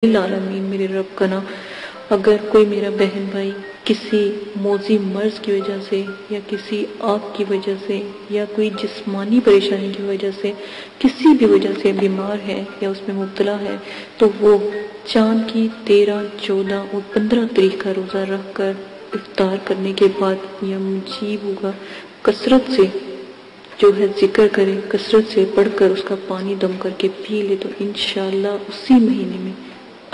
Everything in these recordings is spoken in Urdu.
العالمین میرے رب کا نام، اگر کوئی میرا بہن بھائی کسی موذی مرض کی وجہ سے یا کسی آگ کی وجہ سے یا کوئی جسمانی پریشانی کی وجہ سے کسی بھی وجہ سے بیمار ہے یا اس میں مبتلا ہے تو وہ چاند کی 13، 14 اور 15 تاریخ کا روزہ رکھ کر افطار کرنے کے بعد یا مجیب ہوگا کثرت سے جو ہے ذکر کرے، کثرت سے پڑھ کر اس کا پانی دم کر کے پی لے تو انشاءاللہ اسی مہینے میں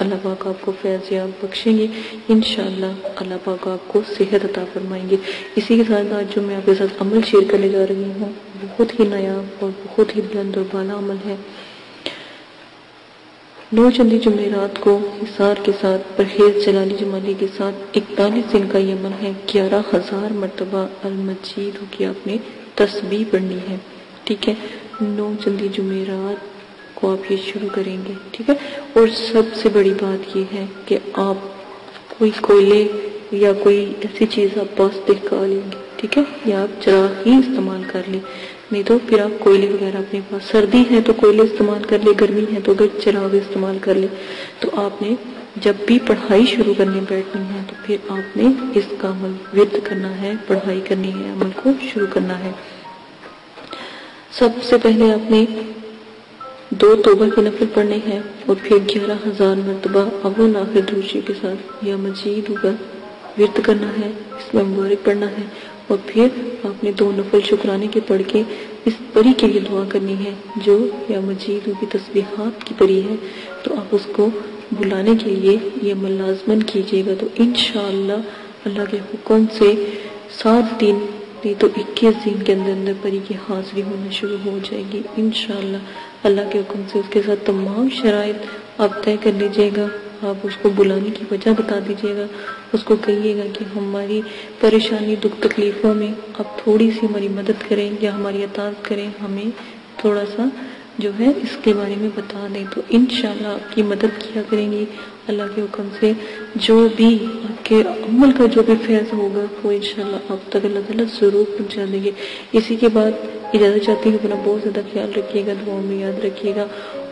اللہ پاک آپ کو فیض یاب بخشیں گے، انشاءاللہ اللہ پاک آپ کو صحت عطا فرمائیں گے۔ اسی کے ساتھ آج جو میں آپ کے ساتھ عمل شیئر کرنے جا رہی ہوں بہت ہی نایاب اور بہت ہی بلند اور بالا عمل ہے۔ 9 چندی جمعرات کو حصار کے ساتھ پرہیز جلالی جمالی کے ساتھ 41 دن کا یہ عمل ہے۔ 11,000 مرتبہ المجید کی آپ نے تسبیح پڑھنی ہے، ٹھیک ہے۔ 9 چندی جمعرات کو آپ یہ شروع کریں گے، ٹھیک ہے۔ اور سب سے بڑی بات یہ ہے کہ آپ کوئی کوئلے یا کوئی ایسی چیز آپ پاس دکھا لیں گے، ٹھیک ہے، یا آپ چراغ ہی استعمال کر لیں، نہیں تو پھر آپ کوئلے وغیرہ اپنے پاس، سردی ہے تو کوئلے استعمال کر لیں، گرمی ہے تو اگر چراغ استعمال کر لیں۔ تو آپ نے جب بھی پڑھائی شروع کرنے بیٹھنی ہے تو پھر آپ نے اس کا عمل ورد کرنا ہے، پڑھائی کرنی ہے، عمل کو شروع کرنا ہے۔ سب سے پہلے آپ نے 2 توبہ کے نفل پڑھنے ہیں اور پھر 11,000 مرتبہ اول آخر درود کے ساتھ یا مجید ہوگا ورد کرنا ہے، اس میں مبارک پڑھنا ہے، اور پھر آپ نے 2 نفل شکرانے کے پڑھ کے اس پری کے لیے دعا کرنی ہے جو یا مجید کی تسبیحات کی پری ہے، تو آپ اس کو بلانے کے لیے یہ عمل لازمن کیجیے گا۔ تو انشاءاللہ اللہ کے حکم سے 7 دن نہیں تو 21 دن کے اندر پری کی حاضری ہونا شروع ہو جائے گی انشاءاللہ اللہ کے حکم سے۔ اس کے ساتھ تمام شرائط آپ طے کر لیجئے گا، آپ اس کو بلانے کی وجہ بتا دیجئے گا، اس کو کہیے گا کہ ہماری پریشانی دکھ تکلیفوں میں آپ تھوڑی سی ہماری مدد کریں یا ہماری اطاعت کریں، ہمیں تھوڑا سا جو ہے اس کے بارے میں بتا دیں، تو انشاءاللہ آپ کی مدد کیا کریں گی اللہ کے حکم سے۔ جو بھی آپ کے عمل کا جو بھی فیض ہوگا وہ انشاءاللہ آپ تک اللہ تعالیٰ ضرور پہنچا دیں گے۔ اسی کے بعد اجازت چاہتی ہوں، اپنا بہت زیادہ خیال رکھیے گا، دعاؤں میں یاد رکھیے گا،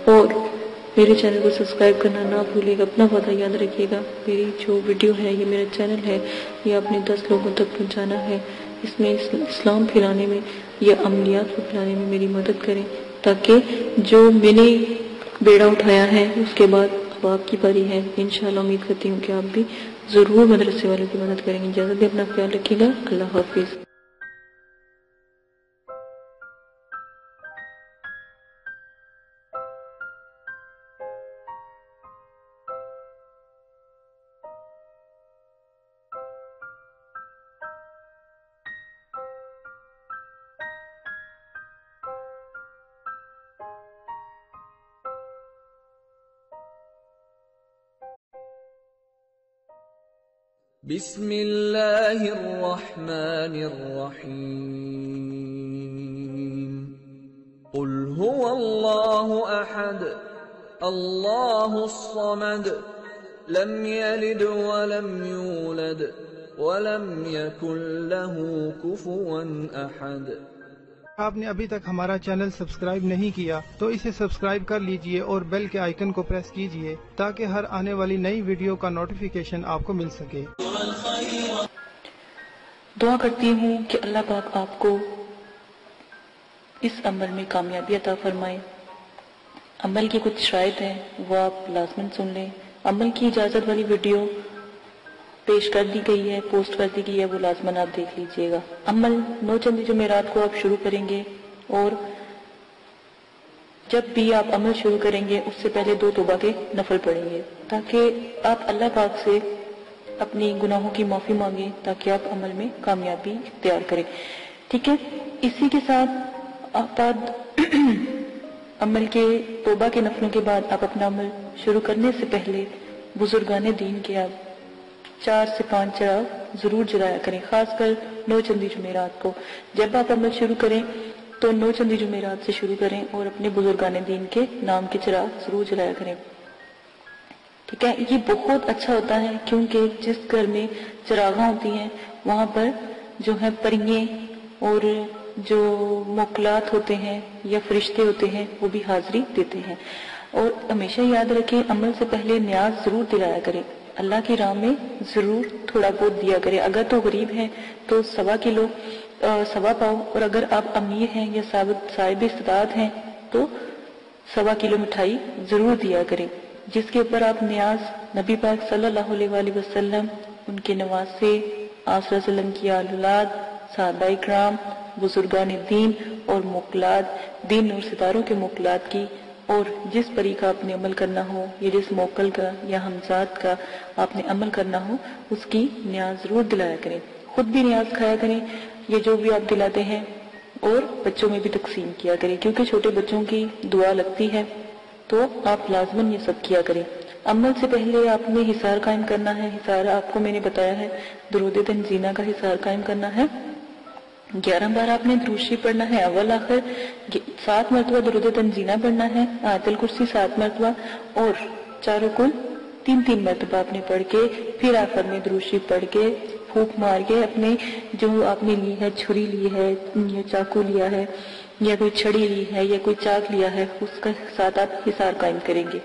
اور میرے چینل کو سبسکرائب کرنا نہ بھولے گا، اپنا وعدہ یاد رکھیے گا۔ میری جو ویڈیو ہے، یہ میرا چینل ہے، یہ اپنے 10 لوگوں تک پہنچانا ہے، اس میں اسلام پھیلانے میں یا عملیات کو پھیلانے میں میری مدد کریں، تاکہ جو میں نے بیڑا اٹھایا ہے اس کے بعد اب آپ کی باری ہے۔ انشاءاللہ امید کرتی ہوں کہ آپ بھی ضرور مدرسے والوں کی مدد کریں گے۔ اجازت دیں، اپنا خیال رکھیے گا، اللہ حافظ۔ بسم اللہ الرحمن الرحیم قل هو اللہ احد اللہ الصمد لم یلد ولم یولد ولم یکن له کفوا احد۔ آپ نے ابھی تک ہمارا چینل سبسکرائب نہیں کیا تو اسے سبسکرائب کر لیجئے اور بیل کے آئیکن کو پریس کیجئے تاکہ ہر آنے والی نئی ویڈیو کا نوٹیفیکیشن آپ کو مل سکے۔ دعا کرتی ہوں کہ اللہ پاک آپ کو اس عمل میں کامیابی عطا فرمائے۔ عمل کی کچھ شرائط ہیں وہ آپ لازماً سن لیں۔ عمل کی اجازت والی ویڈیو پیش کر دی گئی ہے، پوسٹ کر دی گئی ہے، وہ لازماً آپ دیکھ لیجئے گا۔ عمل 9 چندی جمعرات کو آپ شروع کریں گے، اور جب بھی آپ عمل شروع کریں گے اس سے پہلے 2 توبہ کے نفل پڑھیں گے، تاکہ آپ اللہ پاک سے اپنی گناہوں کی معافی مانگیں، تاکہ آپ عمل میں کامیابی اختیار کریں، ٹھیک ہے۔ اسی کے ساتھ آپ عمل کے توبہ کے نفلوں کے بعد آپ اپنا عمل شروع کرنے سے پہلے بزرگان دین کے آپ 4 سے 5 چراغ ضرور جلایا کریں، خاص کر 9 چندی جمعرات کو۔ جب آپ عمل شروع کریں تو 9 چندی جمعرات سے شروع کریں اور اپنے بزرگان دین کے نام کے چراغ ضرور جلایا کریں، ٹھیک ہے۔ یہ بہت اچھا ہوتا ہے کیونکہ جس گھر میں چراغاں ہوتی ہیں وہاں پر جو ہے پرندے اور جو موکلات ہوتے ہیں یا فرشتے ہوتے ہیں وہ بھی حاضری دیتے ہیں۔ اور ہمیشہ یاد رکھیں عمل سے پہلے نیاز ضرور دلایا کریں، اللہ کی راہ میں ضرور تھوڑا بہت دیا کریں. اگر تو غریب ہیں تو 1.25 کلو 1.25 پاؤ، اور اگر آپ امیر ہیں یا صاحب استطاعت ہیں تو 1.25 کلو مٹھائی ضرور دیا کریں. جس کے اوپر آپ نیاز نبی پاک صلی اللہ علیہ وآلہ وسلم، ان کے نواسے، آپ صلی اللہ علیہ وسلم کی آل اولاد، صحابہ اکرام، بزرگان دین اور موکلات، دین اور ستاروں کے موکلات کی، اور جس پری کا آپ نے عمل کرنا ہو یا جس موکل کا یا ہمزاد کا آپ نے عمل کرنا ہو اس کی نیاز ضرور دلایا کریں. خود بھی نیاز کھایا کریں یہ جو بھی آپ دلاتے ہیں، اور بچوں میں بھی تقسیم کیا کریں، کیونکہ چھوٹے بچوں کی دعا لگتی ہے تو آپ لازماً یہ سب کیا کریں. عمل سے پہلے آپ نے حصار قائم کرنا ہے. حصار آپ کو میں نے بتایا ہے درود تنزینہ کا حصار قائم کرنا ہے. 11 بار آپ نے درود شریف پڑھنا ہے اول آخر، 7 مرتبہ درود تنزینہ پڑھنا ہے، آیت الکرسی 7 مرتبہ، اور چاروں کل 3 مرتبہ آپ نے پڑھ کے پھر آخر میں درود شریف پڑھ کے پھونک مار کے اپنے جو آپ نے لی ہے، چھری لی ہے یا چاقو لیا ہے یا کوئی چھڑی لی ہے یا کوئی چاک لیا ہے، اس کا ساتھ آپ حصار قائم کریں گے.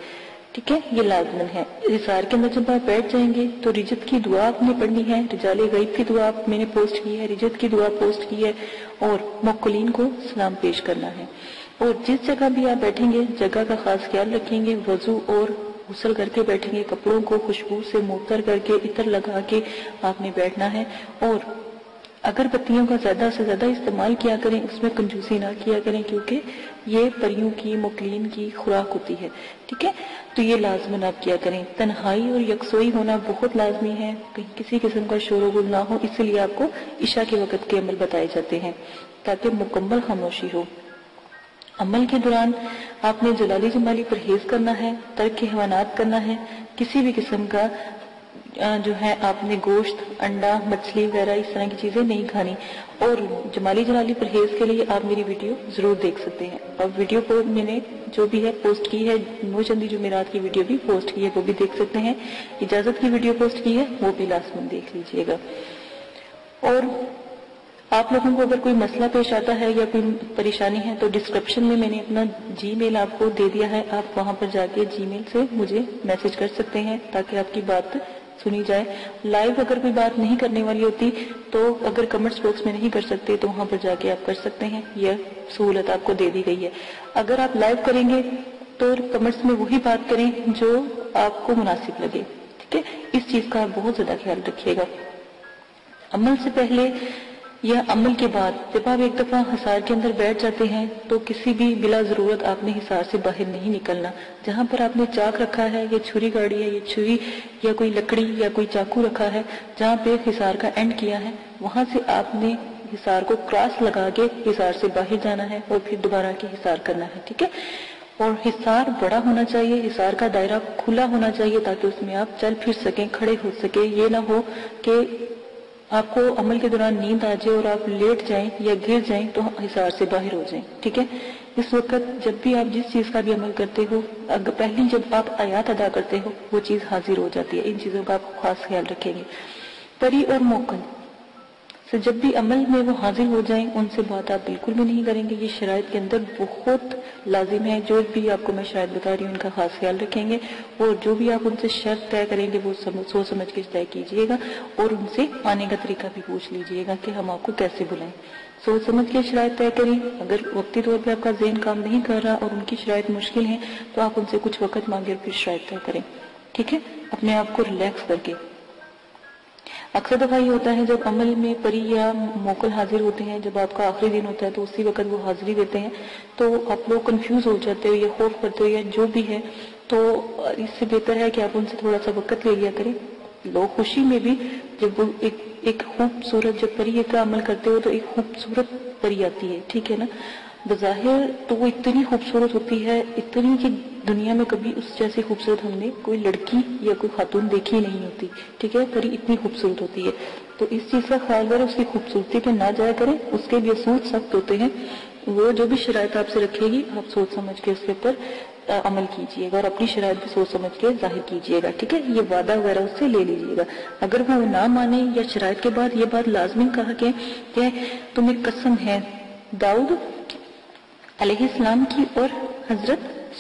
ٹھیک ہے، یہ لازمن ہے. حصار کے اندر جب آپ بیٹھ جائیں گے تو رجت کی دعا آپ نے پڑھنی ہے، رجال غیب کی دعا میں نے پوسٹ کی ہے، رجت کی دعا پوسٹ کی ہے، اور موکلین کو سلام پیش کرنا ہے. اور جس جگہ بھی آپ بیٹھیں گے جگہ کا خاص خیال رکھیں گے، وضو اور غسل کر کے بیٹھیں گے، کپڑوں کو خوشبو سے معطر کر کے عطر لگا کے آپ نے بیٹھنا ہے. اور اگر بتیوں کا زیادہ سے زیادہ استعمال کیا کریں، اس میں کنجوسی نہ کیا کریں، کیونکہ یہ پریوں کی موکلین کی خوراک ہوتی ہے. ٹھیک ہے، تو یہ لازماً آپ کیا کریں. تنہائی اور یکسوئی ہونا بہت لازمی ہے، کہیں کسی قسم کا شور و غل نہ ہو، اس لیے آپ کو عشاء کے وقت کے عمل بتائے جاتے ہیں تاکہ مکمل خاموشی ہو. عمل کے دوران آپ نے جلالی جمالی پرہیز کرنا ہے، ترک حیوانات کرنا ہے، کسی بھی قسم کا جو ہے آپ نے گوشت، انڈا، مچھلی وغیرہ اس طرح کی چیزیں نہیں کھانی. اور جمالی جلالی پرہیز کے لیے آپ میری ویڈیو ضرور دیکھ سکتے ہیں، اور ویڈیو کو میں نے جو بھی ہے پوسٹ کی ہے، نو چندی جمعرات کی ویڈیو بھی پوسٹ کی ہے، وہ بھی دیکھ سکتے ہیں. اجازت کی ویڈیو پوسٹ کی ہے، وہ بھی لازماً دیکھ لیجئے گا. اور آپ لوگوں کو اگر کوئی مسئلہ پیش آتا ہے یا کوئی پریشانی ہے تو ڈسکرپشن میں نے اپنا جی میل آپ کو دے دیا ہے، آپ وہاں پر جا کے جی میل سے مجھے میسج کر سکتے ہیں تاکہ آپ کی بات سنی جائے. لائیو اگر کوئی بات نہیں کرنے والی ہوتی تو اگر کمنٹس باکس میں نہیں کر سکتے تو وہاں پر جا کے آپ کر سکتے ہیں، یہ سہولت آپ کو دے دی گئی ہے. اگر آپ لائیو کریں گے تو کمنٹس میں وہی بات کریں جو آپ کو مناسب لگے. ٹھیک ہے، اس چیز کا آپ بہت زیادہ خیال رکھیے گا. عمل سے پہلے یا عمل کے بعد جب آپ ایک دفعہ حصار کے اندر بیٹھ جاتے ہیں تو کسی بھی بلا ضرورت آپ نے حصار سے باہر نہیں نکلنا. جہاں پر آپ نے چاک رکھا ہے یا چھری گاڑی ہے یا چھری یا کوئی لکڑی یا کوئی چاقو رکھا ہے، جہاں پہ حصار کا اینڈ کیا ہے وہاں سے آپ نے حصار کو کراس لگا کے حصار سے باہر جانا ہے اور پھر دوبارہ کے حصار کرنا ہے. ٹھیک ہے، اور حصار بڑا ہونا چاہیے، حصار کا دائرہ کھلا ہونا چاہیے تاکہ اس میں آپ چل پھر سکیں، کھڑے ہو سکیں. یہ نہ ہو کہ آپ کو عمل کے دوران نیند آ جائے اور آپ لیٹ جائیں یا گر جائیں تو حصار سے باہر ہو جائیں. ٹھیک ہے، اس وقت جب بھی آپ جس چیز کا بھی عمل کرتے ہو، پہلی جب آپ آیات ادا کرتے ہو وہ چیز حاضر ہو جاتی ہے. ان چیزوں کا آپ خاص خیال رکھیں گے. پری اور موکل سے جب بھی عمل میں وہ حاضر ہو جائیں ان سے بات آپ بالکل بھی نہیں کریں گے. یہ شرائط کے اندر بہت لازم ہے. جو بھی آپ کو میں شاید بتا رہی ہوں ان کا خاص خیال رکھیں گے، اور جو بھی آپ ان سے شرط طے کریں گے وہ سوچ سمجھ کے طے کیجئے گا، اور ان سے آنے کا طریقہ بھی پوچھ لیجئے گا کہ ہم آپ کو کیسے بلائیں. سوچ سمجھ کے شرائط طے کریں. اگر وقتی طور پہ آپ کا ذہن کام نہیں کر رہا اور ان کی شرائط مشکل ہیں تو آپ ان سے کچھ وقت مانگے اور پھر شرائط طے کریں. ٹھیک ہے، اپنے آپ کو ریلیکس کر کے. اکثر دفعہ یہ ہوتا ہے جب عمل میں پری یا موکل حاضر ہوتے ہیں، جب آپ کا آخری دن ہوتا ہے تو اسی وقت وہ حاضری دیتے ہیں تو آپ لوگ کنفیوز ہو جاتے ہو یا خوف کرتے ہو یا جو بھی ہے. تو اس سے بہتر ہے کہ آپ ان سے تھوڑا سا وقت لے لیا کریں. لوگ خوشی میں بھی جب وہ ایک خوبصورت جب پری کا عمل کرتے ہو تو ایک خوبصورت پری آتی ہے. ٹھیک ہے نا، بظاہر تو وہ اتنی خوبصورت ہوتی ہے، اتنی کہ دنیا میں کبھی اس جیسی خوبصورت ہم نے کوئی لڑکی یا کوئی خاتون دیکھی نہیں ہوتی. ٹھیک ہے، پری اتنی خوبصورت ہوتی ہے. تو اس چیز کا خیال کریں، اس کی خوبصورتی پہ نہ جایا کریں. اس کے بھی اصول سخت ہوتے ہیں. وہ جو بھی شرائط آپ سے رکھے گی آپ سوچ سمجھ کے اس کے اوپر عمل کیجئے گا اور اپنی شرائط بھی سوچ سمجھ کے ظاہر کیجئے گا. ٹھیک ہے، یہ وعدہ وغیرہ اس سے لے لیجئے گا. اگر وہ نہ مانے یا شرائط کے بعد یہ بات لازمی کہا کہ تمہیں قسم ہے داؤد علیہ السلام کی اور حضرت